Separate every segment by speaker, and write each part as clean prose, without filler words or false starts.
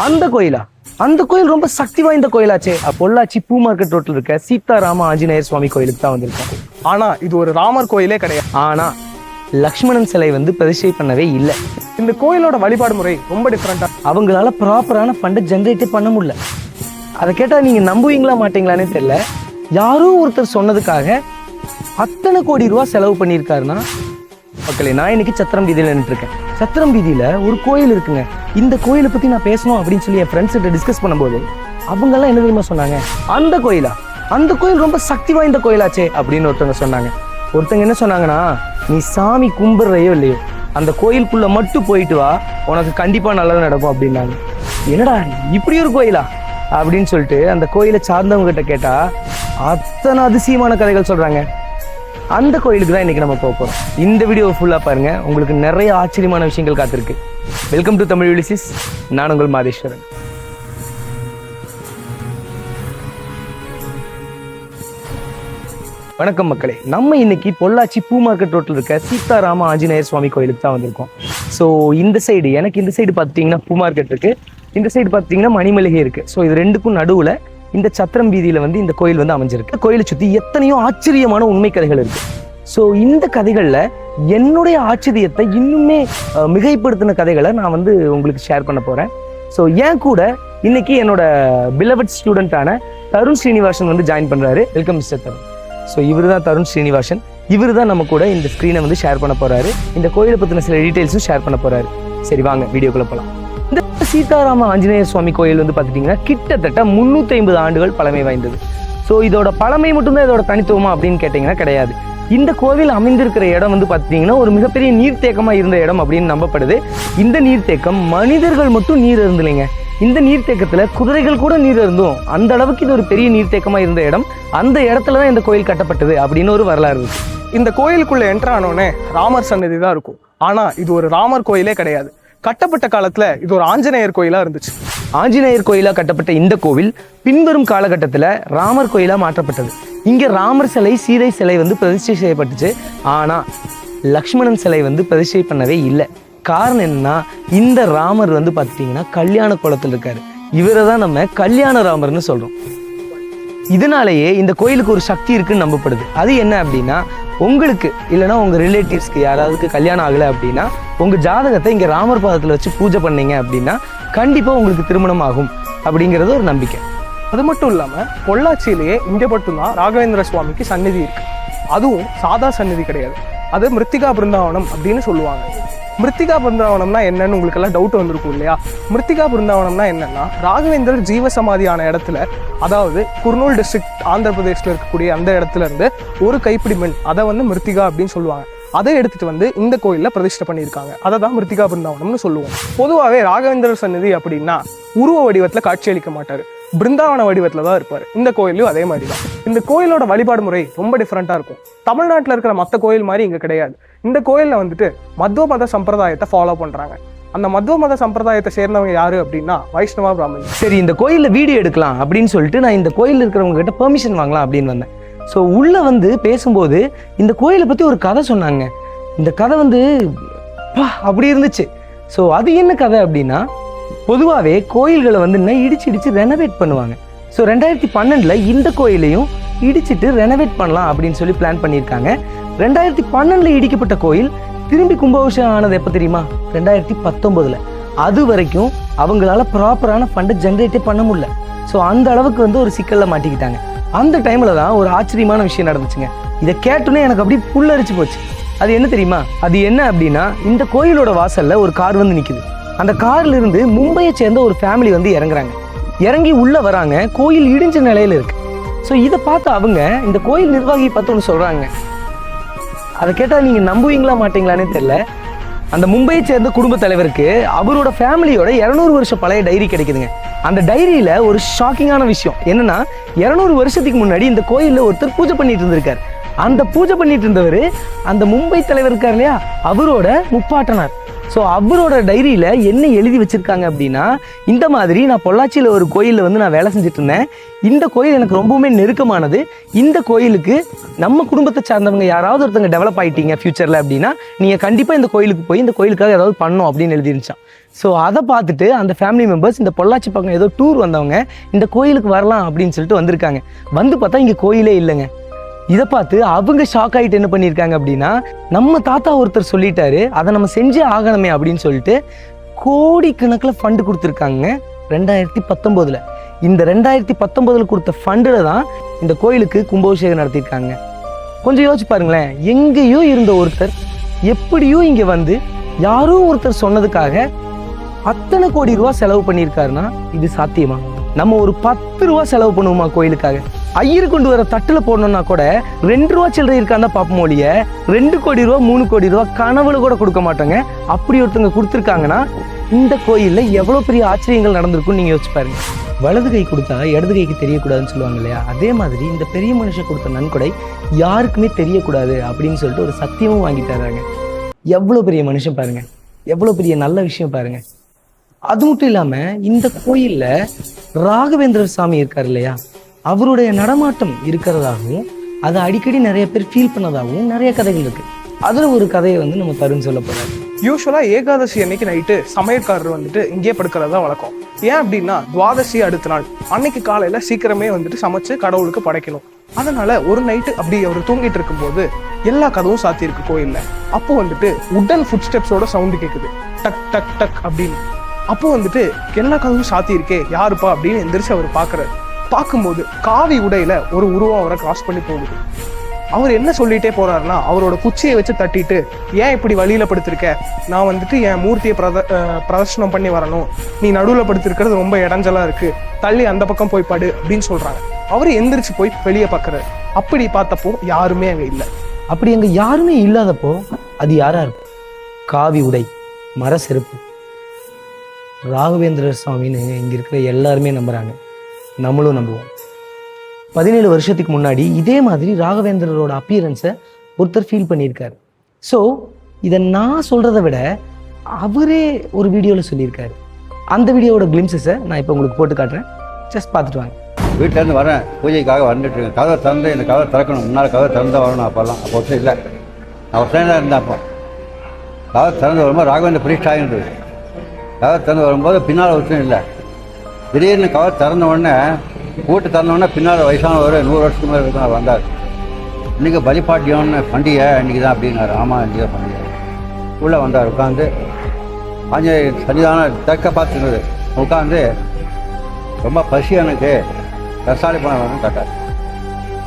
Speaker 1: அந்த கோயிலா? அந்த கோயில் ரொம்ப சக்தி வாய்ந்த கோயிலாச்சே. பொள்ளாச்சி பூ மார்க்கெட் ரோட்ல இருக்க சீதாராம ஆஞ்சநேயர் சுவாமி கோயிலுக்கு தான் வந்திருக்கோம்.
Speaker 2: ஆனா இது ஒரு ராமர் கோயிலே கிடையாது.
Speaker 1: ஆனா லக்ஷ்மணன் சிலை வந்து பிரதிஷ்டை பண்ணவே இல்லை.
Speaker 2: இந்த கோயிலோட வழிபாடு முறை ரொம்ப டிஃப்ரெண்டா.
Speaker 1: அவங்களால ப்ராப்பரான ஃபண்டை ஜென்ரேட்டே பண்ண முடியல. அதை கேட்டா நீங்க நம்புவீங்களா மாட்டீங்களானே தெரியல. யாரோ ஒருத்தர் சொன்னதுக்காக அத்தனை கோடி ரூபா செலவு பண்ணியிருக்காருன்னா மக்களே, நான் இன்னைக்கு சத்திரம் வீதியில் நின்றுட்டு இருக்கேன். சத்திரம் வீதியில ஒரு கோயில் இருக்குங்க. இந்த கோயிலை பத்தி நான் பேசணும் அப்படின்னு சொல்லி என் ஃப்ரெண்ட்ஸ் கிட்ட டிஸ்கஸ் பண்ணும்போது அவங்க எல்லாம் என்ன தெரியுமா சொன்னாங்க? அந்த கோயிலா? அந்த கோயில் ரொம்ப சக்தி வாய்ந்த கோயிலாச்சே அப்படின்னு ஒருத்தவங்க சொன்னாங்க. ஒருத்தங்க என்ன சொன்னாங்கன்னா, நீ சாமி கும்பிடுறையோ இல்லையோ அந்த கோயிலுக்குள்ள மட்டும் போயிட்டு வா, உனக்கு கண்டிப்பா நல்லது நடக்கும் அப்படின்னாங்க. என்னடா இப்படி ஒரு கோயிலா அப்படின்னு சொல்லிட்டு அந்த கோயிலை சார்ந்தவங்க கிட்ட கேட்டா அத்தனை அதிசயமான கதைகள் சொல்றாங்க. அந்த கோயிலுக்கு தான் இன்னைக்கு நம்ம போக போறோம். இந்த வீடியோ ஃபுல்லா பாருங்க, உங்களுக்கு நிறைய ஆச்சரியமான விஷயங்கள் காத்திருக்கு. Welcome to Tamil Ulysses. நான் உங்கள் மாதேஸ்வரன். வணக்கம் மக்களே, நம்ம இன்னைக்கு பொள்ளாச்சி பூ மார்க்கெட் ரோட்ல இருக்க சீதாராம ஆஞ்சநேயர் சுவாமி கோயிலுக்கு தான் வந்திருக்கோம். ஸோ இந்த சைடு இந்த சைடு பார்த்தீங்கன்னா பூ மார்க்கெட் இருக்கு, இந்த சைடு பார்த்தீங்கன்னா மணிமளிகை இருக்கு. ஸோ இது ரெண்டுக்கும் நடுவில் இந்த சத்திரம் வீதியில வந்து இந்த கோயில் வந்து அமைஞ்சிருக்கு. கோயிலை சுற்றி எத்தனையோ ஆச்சரியமான உண்மை கதைகள் இருக்கு. ஸோ இந்த கதைகள்ல என்னுடைய ஆச்சரியத்தை இன்னுமே மிகைப்படுத்தின கதைகளை நான் வந்து உங்களுக்கு ஷேர் பண்ண போறேன். ஸோ ஏன் கூட இன்னைக்கு என்னோட பிலவட் ஸ்டூடெண்டான தருண் ஸ்ரீனிவாசன் வந்து ஜாயின் பண்றாரு. Welcome mister Tarun. ஸோ இவர் தான் தருண் ஸ்ரீனிவாசன். இவர் தான் நம்ம கூட இந்த ஸ்க்ரீனை வந்து ஷேர் பண்ண போறாரு. இந்த கோயிலை பற்றின சில டீட்டெயில்ஸும் ஷேர் பண்ண போறாரு. சரி வாங்க வீடியோக்குள்ள போகலாம். இந்த சீதாராம ஆஞ்சநேயர் சுவாமி கோயில் வந்து பார்த்துட்டிங்கன்னா கிட்டத்தட்ட 350 ஆண்டுகள் பழமை வாய்ந்தது. ஸோ இதோட பழமை மட்டும்தான் இதோட தனித்துவமா அப்படின்னு கேட்டிங்கன்னா கிடையாது. இந்த கோவில் அமைந்திருக்கிற இடம் வந்து பார்த்தீங்கன்னா ஒரு மிகப்பெரிய நீர்த்தேக்கமாக இருந்த இடம் அப்படின்னு நம்பப்படுது. இந்த நீர்த்தேக்கம் மனிதர்கள் மட்டும் நீர் இருந்துலைங்க. இந்த நீர்த்தேக்கத்தில் குதிரைகள் கூட நீர் இருந்தும் அந்த அளவுக்கு இது ஒரு பெரிய நீர்த்தேக்கமாக இருந்த இடம். அந்த இடத்துல தான் இந்த கோயில் கட்டப்பட்டது அப்படின்னு ஒரு வரலாறு இருக்கு.
Speaker 2: இந்த கோயிலுக்குள்ள என்ட்ரு ஆனோடனே ராமர் சன்னதி தான் இருக்கும். ஆனா இது ஒரு ராமர் கோயிலே கிடையாது. கட்டப்பட்ட காலத்துல இது ஒரு ஆஞ்சநேயர் கோயிலா இருந்துச்சு.
Speaker 1: ஆஞ்சநேயர் கோயிலா கட்டப்பட்ட இந்த கோவில் பின்வரும் காலகட்டத்தில் ராமர் கோயிலா மாற்றப்பட்டது. இங்க ராமர் சிலை, சீதை சிலை வந்து பிரதிஷ்டை செய்யப்பட்டுச்சு. ஆனா லக்ஷ்மணன் சிலை வந்து பிரதிஷ்டை பண்ணவே இல்லை. காரணம் என்னன்னா, இந்த ராமர் வந்து பார்த்துட்டீங்கன்னா கல்யாண கோலத்தில் இருக்காரு. இவரை தான் நம்ம கல்யாண ராமர்னு சொல்றோம். இதனாலேயே இந்த கோயிலுக்கு ஒரு சக்தி இருக்குன்னு நம்பப்படுது. அது என்ன அப்படின்னா, உங்களுக்கு இல்லைன்னா உங்க ரிலேட்டிவ்ஸ்க்கு யாராவதுக்கு கல்யாணம் ஆகலை அப்படின்னா உங்க ஜாதகத்தை இங்க ராமர் பாதத்தில் வச்சு பூஜை பண்ணீங்க அப்படின்னா கண்டிப்பா உங்களுக்கு திருமணம் ஆகும் அப்படிங்கிறது ஒரு நம்பிக்கை.
Speaker 2: அது மட்டும் இல்லாம பொள்ளாச்சியிலேயே இங்க மட்டும்தான் ராகவேந்திர சுவாமிக்கு சந்நிதி இருக்கு. அதுவும் சாதா சந்நிதி கிடையாது. அது மிருத்திகா பிருந்தாவனம் அப்படின்னு சொல்லுவாங்க. மிருத்திகா பிருந்தாவனம்னா என்னன்னு உங்களுக்கு எல்லாம் டவுட் வந்திருக்கும் இல்லையா? மிருத்திகா பிருந்தாவனம்னா என்னன்னா, ராகவேந்தர் ஜீவசமாதியான இடத்துல, அதாவது குர்னூல் டிஸ்ட்ரிக்ட் ஆந்திர பிரதேஷ்ல இருக்கக்கூடிய அந்த இடத்துல இருந்து ஒரு கைப்பிடி மண், அதை வந்து மிருத்திகா அப்படின்னு சொல்லுவாங்க. அதை எடுத்துட்டு வந்து இந்த கோயில்ல பிரதிஷ்டை பண்ணியிருக்காங்க. அதை தான் மிருத்திகா பிருந்தாவனம்னு சொல்லுவோம். பொதுவாகவே ராகவேந்தர் சந்நிதி அப்படின்னா உருவ வடிவத்துல காட்சியளிக்க மாட்டாரு, பிருந்தாவன வடிவத்துல தான் இருப்பாரு. இந்த கோயிலும் அதே மாதிரி தான். இந்த கோயிலோட வழிபாடு முறை ரொம்ப டிஃப்ரெண்டா இருக்கும். தமிழ்நாட்டில் இருக்கிற மற்ற கோயில் மாதிரி இங்க கிடையாது. இந்த கோயில்ல வந்துட்டு மத்வ மத சம்பிரதாயத்தை ஃபாலோ பண்றாங்க. அந்த மத்வ மத சம்பிரதாயத்தை சேர்ந்தவங்க யாரு அப்படின்னா வைஷ்ணவ பிராமணன்.
Speaker 1: சரி, இந்த கோயில்ல வீடியோ எடுக்கலாம் அப்படின்னு சொல்லிட்டு நான் இந்த கோயில் இருக்கிறவங்க கிட்ட பெர்மிஷன் வாங்கலாம் அப்படின்னு வந்தேன். ஸோ உள்ள வந்து பேசும்போது இந்த கோயிலை பத்தி ஒரு கதை சொன்னாங்க. இந்த கதை வந்து அப்படி இருந்துச்சு. ஸோ அது என்ன கதை அப்படின்னா, பொதுவாகவே கோயில்களை வந்து இடிச்சு ரெனோவேட் பண்ணுவாங்க. ஸோ 2012 இந்த கோயிலையும் இடிச்சிட்டு ரெனோவேட் பண்ணலாம் அப்படின்னு சொல்லி பிளான் பண்ணியிருக்காங்க. 2012 இடிக்கப்பட்ட கோயில் திரும்பி கும்பாபிஷேகம் ஆனது எப்போ தெரியுமா? 2019. அது வரைக்கும் அவங்களால ப்ராப்பரான ஃபண்டை ஜென்ரேட்டே பண்ண முடியல. ஸோ அந்த அளவுக்கு வந்து ஒரு சிக்கல்ல மாட்டிக்கிட்டாங்க. அந்த டைம்ல தான் ஒரு ஆச்சரியமான விஷயம் நடந்துச்சுங்க. இதை கேட்டோன்னே எனக்கு அப்படியே புல்லரிச்சு போச்சு. அது என்ன தெரியுமா? அது என்ன அப்படின்னா, இந்த கோயிலோட வாசல்ல ஒரு கார் வந்து நிக்குது. அந்த கார்ல இருந்து மும்பையை சேர்ந்த ஒரு ஃபேமிலி வந்து இறங்குறாங்க. இறங்கி உள்ள வராங்க. கோயில் இடிஞ்ச நிலையில இருக்கு. ஸோ இதை பார்த்து அவங்க இந்த கோயில் நிர்வாகியை பார்த்து ஒன்று சொல்றாங்க. அதை கேட்டால் நீங்க நம்புவீங்களா மாட்டீங்களானே தெரியல. அந்த மும்பையை சேர்ந்த குடும்ப தலைவருக்கு அவரோட ஃபேமிலியோட 200 வருஷம் பழைய டைரி கிடைக்குதுங்க. அந்த டைரியில ஒரு ஷாக்கிங்கான விஷயம் என்னன்னா, 200 வருஷத்துக்கு முன்னாடி இந்த கோயில்ல ஒருத்தர் பூஜை பண்ணிட்டு இருந்திருக்காரு. அந்த பூஜை பண்ணிட்டு இருந்தவர் அந்த மும்பை தலைவர் இருக்கார் இல்லையா, அவரோட முப்பாட்டனார். ஸோ அவரோட டைரியில் என்ன எழுதி வச்சுருக்காங்க அப்படின்னா, இந்த மாதிரி நான் பொள்ளாச்சியில் ஒரு கோயிலில் வந்து நான் வேலை செஞ்சுட்டு இருந்தேன். இந்த கோயில் எனக்கு ரொம்பவுமே நெருக்கமானது. இந்த கோயிலுக்கு நம்ம குடும்பத்தை சார்ந்தவங்க யாராவது ஒருத்தவங்க டெவலப் ஆகிட்டீங்க ஃப்யூச்சரில் அப்படின்னா, நீங்கள் கண்டிப்பாக இந்த கோயிலுக்கு போய் இந்த கோயிலுக்காக ஏதாவது பண்ணணும் அப்படின்னு எழுதிருந்துச்சான். ஸோ அதை பார்த்துட்டு அந்த ஃபேமிலி மெம்பர்ஸ் இந்த பொள்ளாச்சி பக்கம் ஏதோ டூர் வந்தவங்க இந்த கோயிலுக்கு வரலாம் அப்படின்னு சொல்லிட்டு வந்திருக்காங்க. வந்து பார்த்தா இங்கே கோயிலே இல்லைங்க. இதை பார்த்து அவங்க ஷாக் ஆகிட்டு என்ன பண்ணியிருக்காங்க அப்படின்னா, நம்ம தாத்தா ஒருத்தர் சொல்லிட்டாரு, அதை நம்ம செஞ்சே ஆகணுமே அப்படின்னு சொல்லிட்டு கோடிக்கணக்கில் ஃபண்டு கொடுத்துருக்காங்க 2019. இந்த 2019 கொடுத்த ஃபண்டில் தான் இந்த கோயிலுக்கு கும்பாபிஷேகம் நடத்தியிருக்காங்க. கொஞ்சம் யோசிச்சு பாருங்களேன், எங்கேயோ இருந்த ஒருத்தர் எப்படியோ இங்கே வந்து யாரோ ஒருத்தர் சொன்னதுக்காக அத்தனை கோடி ரூபா செலவு பண்ணியிருக்காருன்னா இது சாத்தியமா? நம்ம ஒரு 10 ரூபா செலவு பண்ணுவோமா கோயிலுக்காக? ஐயர் கொண்டு வர தட்டில் போடணும்னா கூட 2 ரூபா சில்லறை இருக்கான்னு தான் பார்ப்போம் ஒழிய 2 கோடி ரூபா 3 கோடி ரூபா கனவுல கூட கொடுக்க மாட்டாங்க. அப்படி ஒருத்தவங்க கொடுத்துருக்காங்கன்னா இந்த கோயிலில் எவ்வளோ பெரிய ஆச்சரியங்கள் நடந்திருக்குன்னு நீங்கள் யோசிச்சு பாருங்க. வலது கை கொடுத்தா இடது கைக்கு தெரியக்கூடாதுன்னு சொல்லுவாங்க இல்லையா? அதே மாதிரி இந்த பெரிய மனுஷன் கொடுத்த நன்கொடை யாருக்குமே தெரியக்கூடாது அப்படின்னு சொல்லிட்டு ஒரு சத்தியமும் வாங்கி தர்றாங்க. எவ்வளோ பெரிய மனுஷன் பாருங்க, எவ்வளோ பெரிய நல்ல விஷயம் பாருங்க. அது மட்டும் இல்லாமல் இந்த கோயிலில் ராகவேந்திரர் சாமி இருக்கார் இல்லையா, அவருடைய நடமாட்டம் இருக்கிறதாகவும் அதை அடிக்கடி நிறைய பேர் ஃபீல் பண்ணதாகவும் நிறைய கதைகள் இருக்கு. அதில் ஒரு கதையை வந்து நம்ம தருண் சொல்ல போறாரு.
Speaker 2: யூஸ்வலாக ஏகாதசி அன்னைக்கு நைட்டு சமையற்காரர் வந்துட்டு இங்கே படுக்கிறது தான் வழக்கம். ஏன் அப்படின்னா துவாதசி அடுத்த நாள் அன்னைக்கு காலையில் சீக்கிரமே வந்துட்டு சமைச்சு கடவுளுக்கு படைக்கணும். அதனால ஒரு நைட்டு அப்படி அவர் தூங்கிட்டு இருக்கும்போது எல்லா கதவும் சாத்தியிருக்கு கோயிலில். அப்போ வந்துட்டு உடன் ஃபுட் ஸ்டெப்ஸோட சவுண்டு கேட்குது, டக் டக் டக் அப்படின்னு. அப்போ வந்துட்டு எல்லா கதவும் சாத்தியிருக்கே, யாருப்பா அப்படின்னு எந்திரிச்சு அவர் பார்க்குறாரு. பார்க்கும்போது காவி உடையில ஒரு உருவம் அவரை கிராஸ் பண்ணி போகுது. அவர் என்ன சொல்லிட்டே போறாருன்னா, அவரோட குச்சியை வச்சு தட்டிட்டு, ஏன் இப்படி வழியில படுத்திருக்க, நான் வந்துட்டு என் மூர்த்தியை பிரதர்ஷனம் பண்ணி வரணும், நீ நடுவில் படுத்திருக்கிறது ரொம்ப இடைஞ்சலா இருக்கு, தள்ளி அந்த பக்கம் போய் படு அப்படின்னு சொல்றாங்க. அவர் எந்திரிச்சு போய் வெளியே பார்க்கறாரு. அப்படி பார்த்தப்போ யாருமே அங்க இல்லை.
Speaker 1: அப்படி அங்கே யாருமே இல்லாதப்போ அது யாரா இருக்கும்? காவி உடை, மர செருப்பு, ராகவேந்திரர் சுவாமின்னு இங்கே இருக்கிற எல்லாருமே நம்புகிறாங்க, நம்மளும் நம்புவோம். 17 வருஷத்துக்கு முன்னாடி இதே மாதிரி ராகவேந்திரரோட அப்பியரன்ஸை ஒருத்தர் ஃபீல் பண்ணியிருக்காரு. ஸோ இதை நான் சொல்கிறத விட அவரே ஒரு வீடியோவில் சொல்லியிருக்காரு. அந்த வீடியோவோட கிளிம்ஸஸை நான் இப்போ உங்களுக்கு போட்டு காட்டுறேன், ஜஸ்ட் பார்த்துட்டு வாங்க.
Speaker 3: வீட்டிலேருந்து வரேன், பூஜைக்காக வந்துட்டு இருக்கேன். கதவை திறந்து இந்த கதவை திறக்கணும், முன்னால் கதவை திறந்து வரணும். அப்போல்லாம் அப்போ ஒருத்தர் இல்லை, நான் ஒரு தான் இருந்தேன். அப்போ கதவை திறந்து வரும்போது ராகவேந்திர பிரீஷ்ட் ஆகிருந்தது. கதவை திறந்து வரும்போது பின்னால் ஒருத்தரும் இல்லை. திடீர்னு கதவை திறந்த உடனே கூட்டு திறந்த உடனே பின்னால் வயசானவர் 100 வருஷத்துக்கு மேலே இருக்கும் வந்தார். இன்றைக்கி பலிப்பாட்டியம்னு பண்டிகை இன்றைக்கி தான் அப்படின்னாரு. ஆமாம், இன்றைக்கி தான் பண்டிகை. உள்ளே வந்தார், உட்காந்து ஆஞ்சநேயர் சன்னிதானம் தெற்க பார்த்துருந்தது. உட்காந்து ரொம்ப பசி எனக்கு, ரசாலி பணம் வேணும்னு கேட்டார்.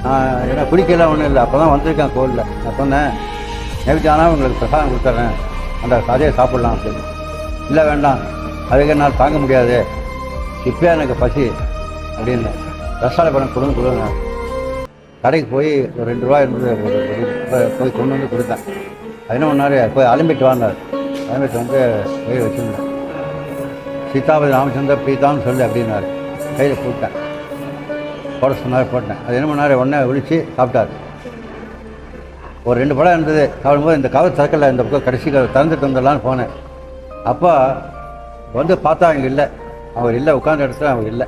Speaker 3: நான் என்ன குடிக்கலாம் ஒன்றும் இல்லை, அப்போ தான் வந்திருக்கேன் கோவிலில். நான் சொன்னேன், நெவிச்சானா உங்களுக்கு பிரசாதம் கொடுத்துட்றேன், அந்த கதையை சாப்பிட்லாம் அப்படின்னு. இல்லை வேண்டாம், அதுக்கு என்னால் தாங்க முடியாது, இப்போயே எனக்கு பசி அப்படின்னு. ரசாலி பணம் கொடுங்க. கடைக்கு போய் ஒரு 2 ரூபா இருந்தது, போய் கொண்டு வந்து கொடுத்தேன். அது என்ன ஒன்றாரு, போய் அலம்பிட்டு வாங்கினார். அலம்பிட்டு வந்து கையில் வச்சுருந்தேன். சீதாபதி ராமச்சந்திர பிரீதான்னு சொல்லு அப்படின்னாரு. கையில் போட்டேன், போட சொன்னார், போட்டேன். அது என்ன பண்ணார், உடனே ஒழிச்சு சாப்பிட்டார். ஒரு 2 படம் இருந்தது. சாப்பிடும்போது இந்த கதவை திறக்கலை, இந்த பக்கம் கடைசி கதவை திறந்துட்டு வந்துடலான்னு போனேன். அப்போ வந்து பார்த்தா அங்கே இல்லை, அவர் இல்லை, உட்காந்த இடத்துல அவர் இல்லை.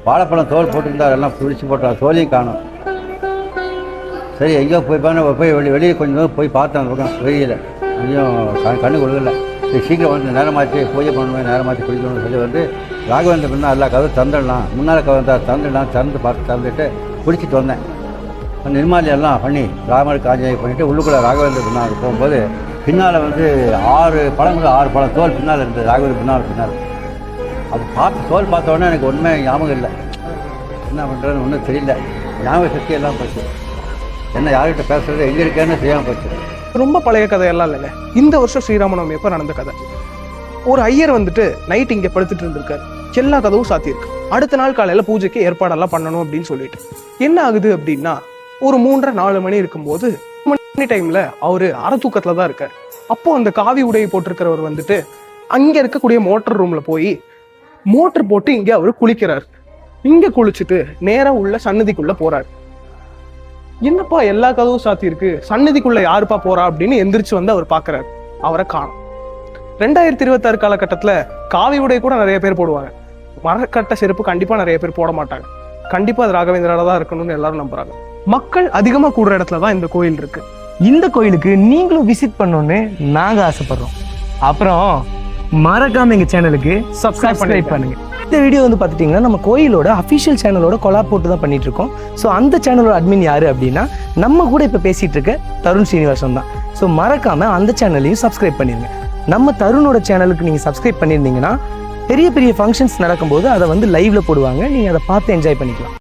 Speaker 3: வாழைப்பழம் தோல் போட்டுருந்தார், எல்லாம் பிடிச்சி போட்டார், தோலையும் காணும். சரி எங்கேயோ போய் வெளியே கொஞ்சம் தூரம் போய் பார்த்தேன். அந்த பக்கம் வெளியில் கொஞ்சம் கண்ணு கொடுக்கல. சரி சீக்கிரம் வந்து நேரமாச்சு, பூஜை பண்ணுவேன், நேரமாச்சு குளிக்கணும்னு சொல்லி வந்து ராகவேந்திர பின்னால் எல்லா கதவும் திறந்துடலாம், முன்னால் கதை திறந்துடலாம், திறந்துட்டு குளிச்சுட்டு வந்தேன். நிர்மாலியெல்லாம் பண்ணி ராமருக்கு ஆஞ்சநேயம் பண்ணிவிட்டு உள்ளுக்குள்ளே ராகவேந்திர பின்னால் போகும்போது பின்னால் வந்து 6 பழம் தோல் பின்னால் இருந்தது. ராகவேந்திர பின்னால் அது பார்த்து தோல் பார்த்த உடனே எனக்கு ஒன்றுமே ஞாபகம் இல்லை, என்ன பண்ணுறதுன்னு ஒன்றும் தெரியல. ஞாபக சக்தி எல்லாம் போச்சு, என்ன யார்கிட்ட பேசுறது, எங்கே இருக்கேன்னு தெரியாமல் போச்சு.
Speaker 2: ரொம்ப பழைய கதையெல்லாம் இல்லைங்க, இந்த வருஷம் ஸ்ரீராமநவமி எப்போ நடந்த கதை. ஒரு ஐயர் வந்துட்டு நைட் இங்கே படுத்துட்டு இருந்திருக்காரு. எல்லா கதவும் சாத்தியிருக்கு. அடுத்த நாள் காலையில் பூஜைக்கு ஏற்பாடெல்லாம் பண்ணணும் அப்படின்னு சொல்லிட்டு என்ன ஆகுது அப்படின்னா, ஒரு 3:30-4 மணி இருக்கும்போது மணி டைம்ல அவரு அரை தூக்கத்துல தான் இருக்காரு. அப்போ அந்த காவி உடையை போட்டிருக்கிறவர் வந்துட்டு அங்க இருக்கக்கூடிய மோட்டர் ரூம்ல போய் மோட்டர் போட்டு இங்க அவரு குளிக்கிறார். இங்க குளிச்சுட்டு நேரா உள்ள சன்னதிக்குள்ள போறாரு. என்னப்பா எல்லா கதவும் சாத்தி இருக்கு, சன்னதிக்குள்ள யாருப்பா போறா அப்படின்னு எந்திரிச்சு வந்து அவர் பாக்குறாரு. அவரை காணும். 2026 காலகட்டத்தில் காவி உடை கூட நிறைய பேர் போடுவாங்க. மரக்கட்ட செருப்பு கண்டிப்பாக நிறைய பேர் போட மாட்டாங்க. கண்டிப்பாக அது ராகவேந்திரால தான் இருக்கணும்னு எல்லாரும் நம்புறாங்க. மக்கள் அதிகமாக கூடுற இடத்துல தான் இந்த கோயில் இருக்கு.
Speaker 1: இந்த கோயிலுக்கு நீங்களும் விசிட் பண்ணணும்னு நாங்கள் ஆசைப்படுறோம். அப்புறம் மறக்காம எங்கள் சேனலுக்கு சப்ஸ்கிரைப் பண்ணுங்க. இந்த வீடியோ வந்து பார்த்துட்டிங்கன்னா நம்ம கோயிலோட அஃபிஷியல் சேனலோட கொலாப் போட்டு தான் பண்ணிட்டு இருக்கோம். ஸோ அந்த சேனலோட அட்மின் யாரு அப்படின்னா நம்ம கூட இப்போ பேசிட்டு இருக்க தருண் ஸ்ரீனிவாசன் தான். ஸோ மறக்காம அந்த சேனலையும் சப்ஸ்கிரைப் பண்ணிடுங்க. நம்ம தருணோட சேனலுக்கு நீங்கள் சப்ஸ்கிரைப் பண்ணியிருந்தீங்கன்னா பெரிய பெரிய ஃபங்க்ஷன்ஸ் நடக்கும்போது அதை வந்து லைவ்ல போடுவாங்க. நீங்கள் அதை பார்த்து என்ஜாய் பண்ணிக்கலாம்.